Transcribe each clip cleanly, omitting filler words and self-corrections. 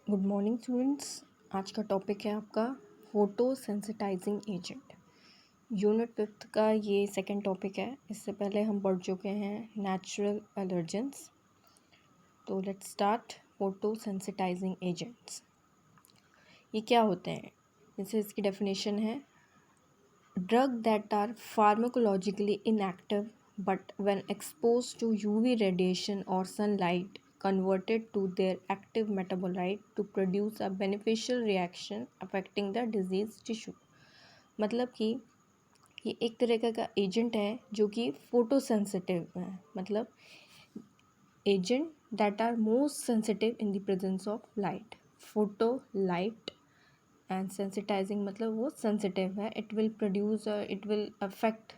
Good morning students. आज का topic है आपका फोटो सेंसिटाइजिंग एजेंट। यूनिट 5 का ये सेकंड टॉपिक है। इससे पहले हम पढ़ चुके हैं नेचुरल एलर्जेंस। तो let's start. Photo sensitising agents ये क्या होते हैं? जैसे इसकी डेफिनेशन है, drug that are pharmacologically inactive but when exposed to UV radiation और sunlight converted to their active metabolite to produce a beneficial reaction affecting the disease tissue। मतलब कि ये एक तरह का एजेंट है जो कि फोटोसेंसिटिव है। मतलब agent that are most sensitive in the presence of light. Photo light and sensitising मतलब वो सेंसिटिव है। It will produce it will affect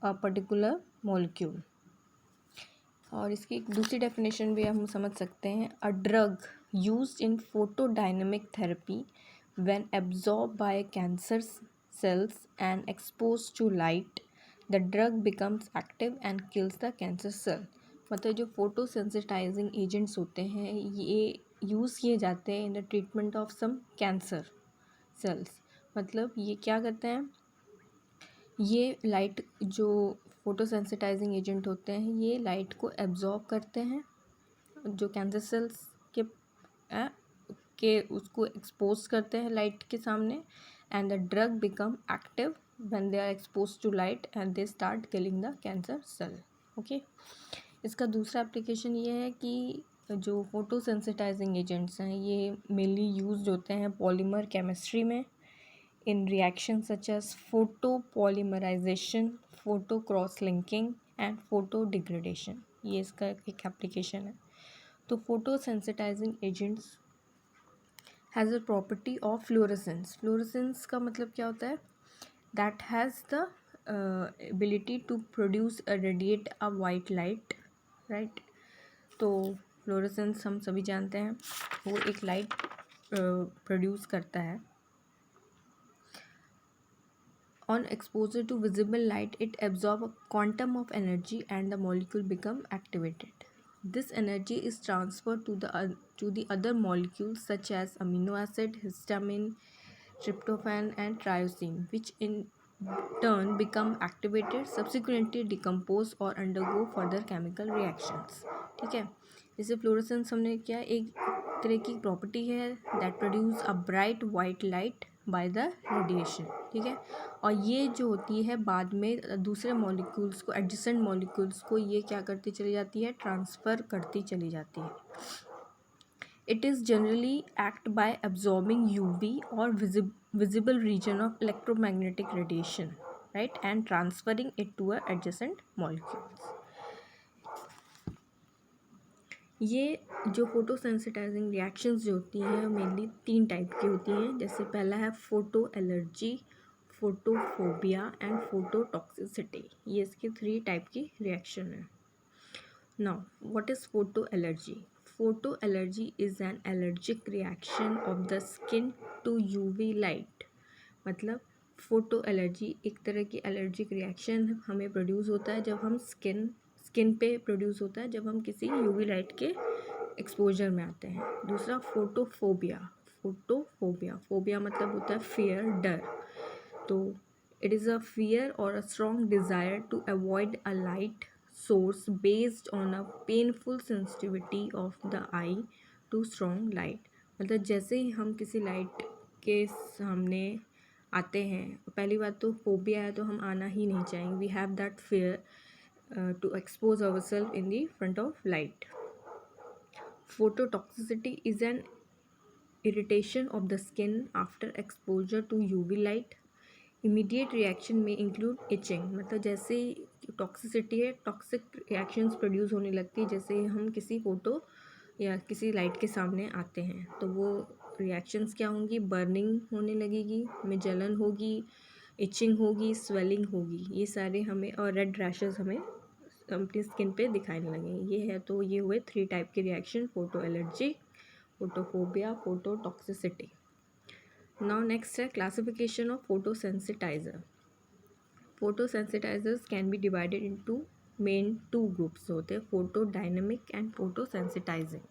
a particular molecule. और इसकी एक दूसरी डेफिनेशन भी हम समझ सकते हैं, a drug used in photodynamic therapy when absorb by cancer cells and expose to light the drug becomes active and kills the cancer cell. मतलब जो फोटो सेंसिटाइजिंग एजेंट्स होते हैं ये यूज़ किए जाते हैं in the treatment of some cancer cells. मतलब ये क्या करते हैं, ये लाइट जो फोटोसेंसिटाइजिंग एजेंट होते हैं ये लाइट को एब्जॉर्ब करते हैं, जो कैंसर सेल्स के उसको एक्सपोज करते हैं लाइट के सामने, and the drug become active when they are expose to light and they start killing the cancer cell. Okay. इसका दूसरा एप्लीकेशन ये है कि जो फोटोसेंसिटाइजिंग एजेंट्स हैं ये मेनली यूज्ड होते हैं पॉलीमर केमिस्ट्री में in reactions such as photopolymerization, photo cross linking and photo degradation। ये इसका एक एप्लीकेशन है। तो photosensitising agents has a property of fluorescence. Fluorescence का मतलब क्या होता है, that has the ability to produce radiate a white light, right. तो फ्लोरेसेंस हम सभी जानते हैं वो एक लाइट प्रोड्यूस करता है। On exposure to visible light, it absorbs a quantum of energy and the molecule become activated. This energy is transferred to the other molecules such as amino acid, histamine, tryptophan, and tyrosine, which in turn become activated, subsequently decompose or undergo further chemical reactions। ठीक है। जैसे fluorescence हमने क्या, एक तरह की property है that produce a bright white light by the radiation. ठीक है। और ये जो होती है बाद में दूसरे मॉलिक्यूल्स को, एडजेसेंट मॉलिक्यूल्स को ये क्या करती चली जाती है, ट्रांसफ़र करती चली जाती है। It is generally act by absorbing UV और visible region of electromagnetic radiation, right, and transferring it to a adjacent molecules. ये जो फोटोसेंसिटाइजिंग रिएक्शंस जो होती हैं मेनली 3 टाइप की होती हैं। जैसे पहला है photo allergy, photophobia and phototoxicity. ये इसके 3 टाइप की रिएक्शन है। Now what is photo allergy? Photo allergy is an allergic reaction of the skin to UV light. मतलब फोटो एलर्जी एक तरह की एलर्जिक रिएक्शन हमें प्रोड्यूस होता है जब हम स्किन पे प्रोड्यूस होता है जब हम किसी यूवी लाइट के एक्सपोजर में आते हैं। दूसरा फोटोफोबिया। फोबिया मतलब होता है फियर, डर। तो इट इज़ अ फियर और a strong desire to avoid a light source based on a painful sensitivity of the eye to strong light. मतलब जैसे ही हम किसी लाइट के सामने आते हैं, पहली बात तो फोबिया है तो हम आना ही नहीं चाहेंगे। We have that fear to expose ourselves in the front of light. Phototoxicity is an irritation of the skin after exposure to UV light. Immediate reaction may include itching। मतलब जैसे टॉक्सिसिटी है, टॉक्सिक रिएक्शंस प्रोड्यूस होने लगती है जैसे हम किसी photo या किसी लाइट के सामने आते हैं। तो वो रिएक्शंस क्या होंगी, बर्निंग होने लगेगी, में जलन होगी, इचिंग होगी, स्वेलिंग होगी, ये सारे हमें, और रेड रैशेस हमें अपनी स्किन पे दिखाने लगेंगे। ये है, तो ये हुए 3 टाइप के reaction, photo allergy, photophobia, phototoxicity. Now next है classification of photosensitiser. Photosensitisers can be divided into main 2 groups होते हैं, फोटो डायनेमिक एंड फोटोसेंसिटाइजिंग।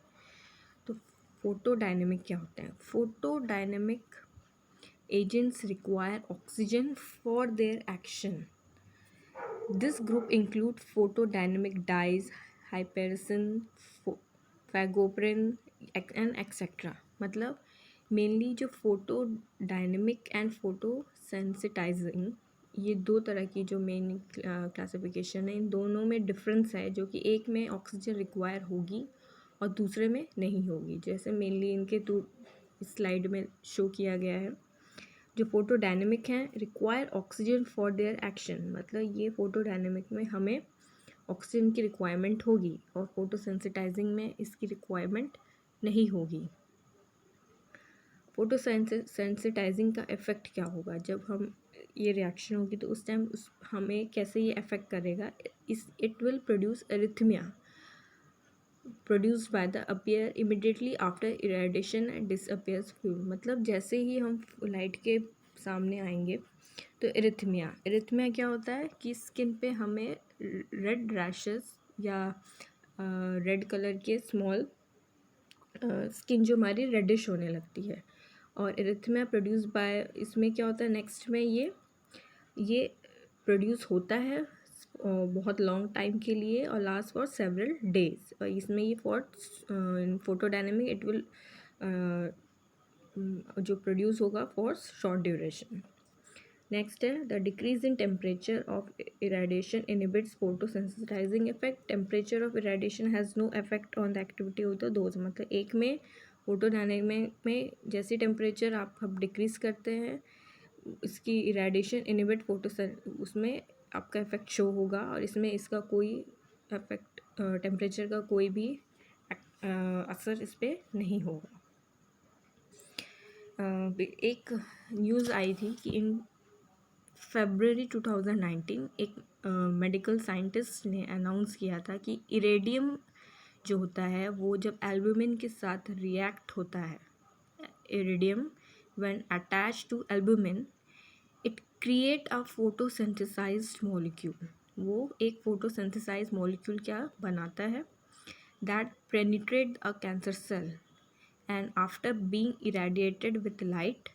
तो फोटोडायनेमिक क्या होता है? Photodynamic agents require oxygen for their action. This group include photodynamic dyes, hypericin, phagoprin and etc. मतलब mainly जो photo dynamic and photo sensitising, ये दो तरह की जो मेन क्लासिफिकेशन है, इन दोनों में डिफरेंस है, जो कि एक में ऑक्सीजन रिक्वायर होगी और दूसरे में नहीं होगी. जैसे मेनली इनके दो स्लाइड में शो किया गया है. जो फोटो डायनेमिक हैं require oxygen for their action, मतलब ये फोटो डायनेमिक में हमें ऑक्सीजन की रिक्वायरमेंट होगी और फोटो सेंसिटाइजिंग में इसकी रिक्वायरमेंट नहीं होगी. फोटो सेंसिटाइजिंग का इफ़ेक्ट क्या होगा? जब हम ये रिएक्शन होगी तो उस टाइम हमें कैसे ये अफेक्ट करेगा? It will produce arrhythmia produced by the appear immediately after irradiation and disappears fuel. मतलब जैसे ही हम लाइट के सामने आएंगे तो एरिथमिया क्या होता है कि स्किन पे हमें रेड रैशेस या रेड कलर के स्मॉल स्किन जो हमारी रेडिश होने लगती है. और एरिथमिया प्रोड्यूस बाय, इसमें क्या होता है नेक्स्ट में ये प्रोड्यूस होता है बहुत लॉन्ग टाइम के लिए और लास्ट फॉर सेवरल डेज. और इसमें ये फोटोडायनेमिक इट विल जो प्रोड्यूस होगा फॉर शॉर्ट ड्यूरेशन. नेक्स्ट है the decrease in temperature of irradiation inhibits photosensitising effect. Temperature of irradiation has no effect on the activity of the dose. मतलब एक में photodynamic में जैसे टेम्परेचर आप decrease करते हैं इसकी इरेडिएशन इनहिबिट उसमें आपका इफेक्ट शो होगा और इसमें इसका कोई इफेक्ट टेम्परेचर का कोई भी असर इस पर नहीं होगा. एक न्यूज़ आई थी कि इन फरवरी 2019 एक मेडिकल साइंटिस्ट ने अनाउंस किया था कि इरेडियम जो होता है वो जब एल्बुमिन के साथ रिएक्ट होता है, iridium when attached to albumin it create a photosynthesised molecule. वो एक फोटोसिंथेसाइज्ड मॉलिक्यूल क्या बनाता है? That penetrate a cancer cell and after being irradiated with light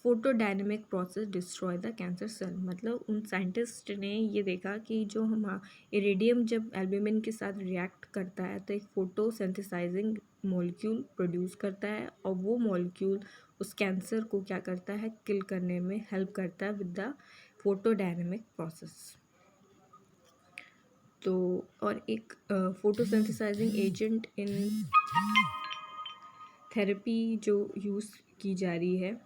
photodynamic process destroy the cancer cell. मतलब उन साइंटिस्ट ने ये देखा कि जो हम इरेडियम जब एल्बुमिन के साथ रिएक्ट करता है तो एक फोटोसिंथेसाइजिंग मॉलिक्यूल प्रोड्यूस करता है और वो मॉलिक्यूल उस कैंसर को क्या करता है? किल करने में हेल्प करता है विद द फोटोडायनेमिक प्रोसेस. तो और एक फोटोसिंथेसाइजिंग एजेंट इन थेरेपी जो यूज़ की जा रही है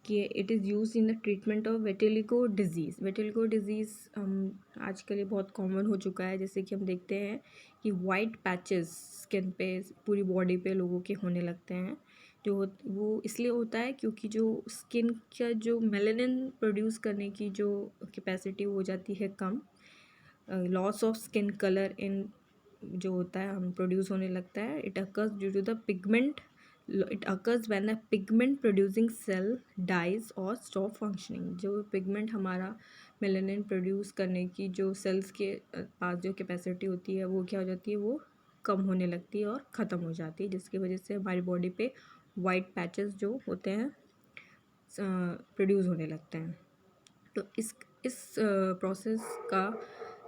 कि it is use in the treatment of vitiligo disease. Vitiligo disease आजकल ये बहुत कॉमन हो चुका है. जैसे कि हम देखते हैं कि वाइट पैचेस स्किन पे पूरी बॉडी पे लोगों के होने लगते हैं. जो वो इसलिए होता है क्योंकि जो स्किन का जो मेलानिन प्रोड्यूस करने की जो कैपेसिटी हो जाती है कम. Loss of skin colour in जो होता है हम प्रोड्यूस होने लगता है. It occurs due to the pigment. It occurs when a pigment producing cell dies or stop functioning. जो पिगमेंट हमारा मेलानिन प्रोड्यूस करने की जो सेल्स के पास जो कैपेसिटी होती है वो क्या हो जाती है? वो कम होने लगती है और ख़त्म हो जाती है, जिसकी वजह से हमारी बॉडी पे वाइट पैचेस जो होते हैं प्रोड्यूस होने लगते हैं. तो इस प्रोसेस का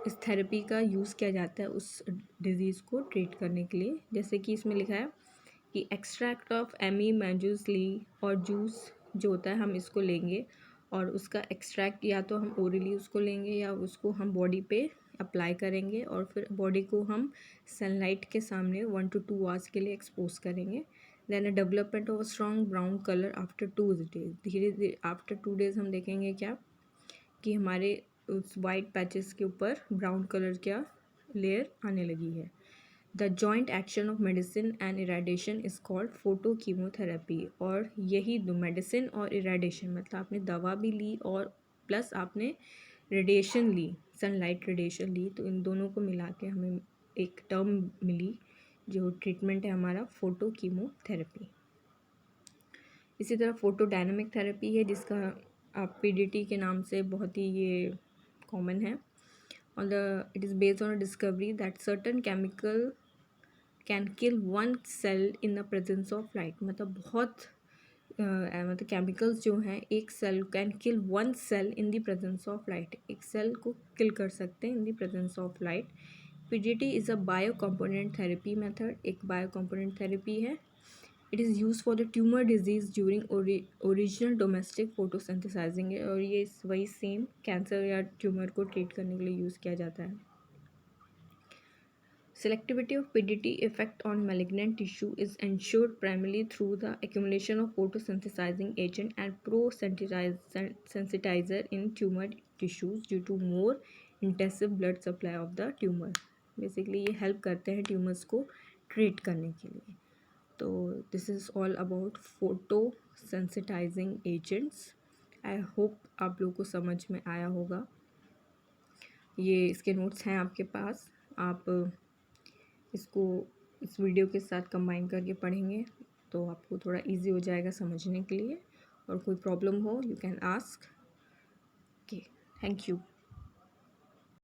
इस थेरेपी का यूज़ किया जाता है उस डिज़ीज़ को ट्रीट करने के लिए. जैसे कि इसमें लिखा है कि एक्सट्रैक्ट ऑफ एमी मैंजूसली और जूस जो होता है हम इसको लेंगे और उसका एक्सट्रैक्ट या तो हम ओरली उसको लेंगे या उसको हम बॉडी पे अप्लाई करेंगे और फिर बॉडी को हम सनलाइट के सामने 1 to 2 आवर्स के लिए एक्सपोज करेंगे. Then a development of strong brown colour after 2 days. धीरे धीरे आफ्टर 2 डेज हम देखेंगे क्या कि हमारे उस वाइट पैचेस के ऊपर ब्राउन कलर का लेयर आने लगी है. The joint action of medicine and irradiation is called photo chemotherapy. और यही दो मेडिसिन और इरेडिएशन मतलब आपने दवा भी ली और प्लस आपने रेडिएशन ली, सनलाइट रेडिएशन ली, तो इन दोनों को मिला के हमें एक टर्म मिली जो ट्रीटमेंट है हमारा फोटो कीमोथेरेपी. इसी तरह फोटो डायनामिक थेरेपी है जिसका आप PDT के नाम से बहुत ही ये कॉमन है. It is based on a discovery that certain chemical can kill one cell in the presence of light. मतलब बहुत मतलब केमिकल्स जो हैं एक cell can kill one cell in the presence of light, एक सेल को kill कर सकते हैं in the presence of light. PDT is a bio component therapy method, एक बायो कंपोनेंट थेरेपी है। It is use for the tumour disease during original domestic photosynthesising, और ये वही सेम कैंसर या ट्यूमर को ट्रीट करने के लिए यूज़ किया जाता है। Selectivity of PDT effect on malignant tissue is ensured primarily through the accumulation of photosynthesizing agent and pro-sensitizer in tumor tissues due to more intensive blood supply of the tumor. Basically ये help करते हैं tumors को treat करने के लिए। तो this is all about photosensitizing agents. I hope आप लोगों को समझ में आया होगा। ये इसके नोट्स हैं आपके पास, आप इसको इस वीडियो के साथ कंबाइन करके पढ़ेंगे तो आपको थोड़ा इजी हो जाएगा समझने के लिए। और कोई प्रॉब्लम हो you can ask. Okay, thank you.